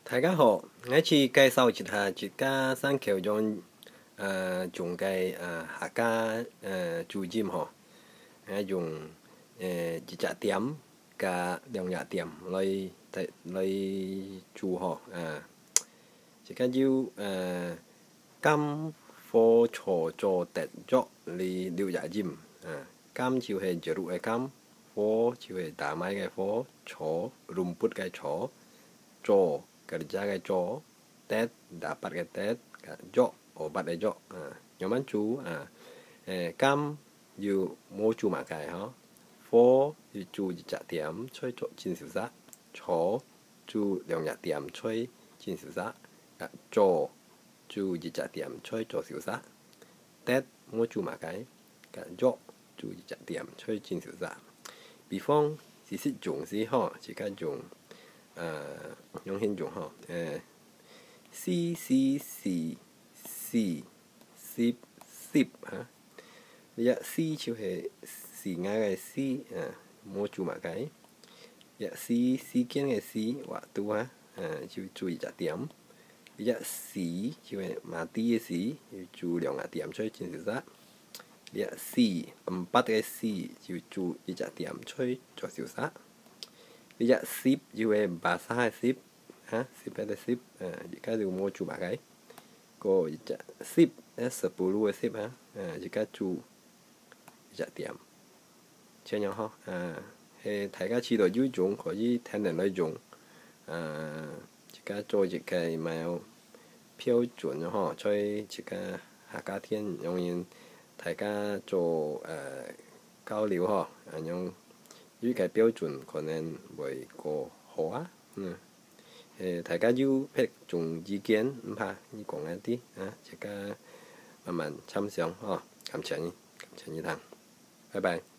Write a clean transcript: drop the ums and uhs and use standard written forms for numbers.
大家好，我次介紹一下一家生橋用種嘅客家煮尖嗬，用一隻點加兩隻點來煮嗬，一個要金火炒做特作嚟六隻尖，金就係熱肉嘅金，火就係大米嘅火，炒rum卜嘅炒，做kerja cái chỗ Tết dapat cái Tết jo obat cái jo nhóm anh chú cam you mua chú mà cái hả phố you chú chặt tiệm chơi chỗ chín sửa giá chỗ chú lượng nhà tiệm chơi chín sửa giá chỗ chú chặt tiệm chơi chỗ sửa giá Tết mua chú mà cái jo chú chặt tiệm chơi chín sửa giá bị phong chỉ sử dụng gì hả chỉ cần dùng用hình dụng họ C hả bây giờ C chịu hệ C ngay cái C mua chủ mà cái giờ C kiến cái C hoặc tu ha chịu chú ý trả điểm bây giờ C chịu hệ mà tí cái C chú lượng điểm chơi trên sự giá bây giờ C bắt cái C chịu chú ý trả điểm chơi cho sự giá bây giờ ship như là bà sai ship ha ship hay là ship chỉ cái điều mua chủ bà cái có ship sepuluh ship ha chỉ cái chủ trả tiền chơi nhau ha thì thấy cái chỉ đồ dưới dụng có gì thêm để nói dụng chỉ cái cho chỉ cái mail tiêu chuẩn ha chơi chỉ cái Hakka thian用人大家做交流哈用呢個標準可能會過好啊，大家要批重意見唔怕，你講一啲大家慢慢參詳感謝你，堂，拜拜。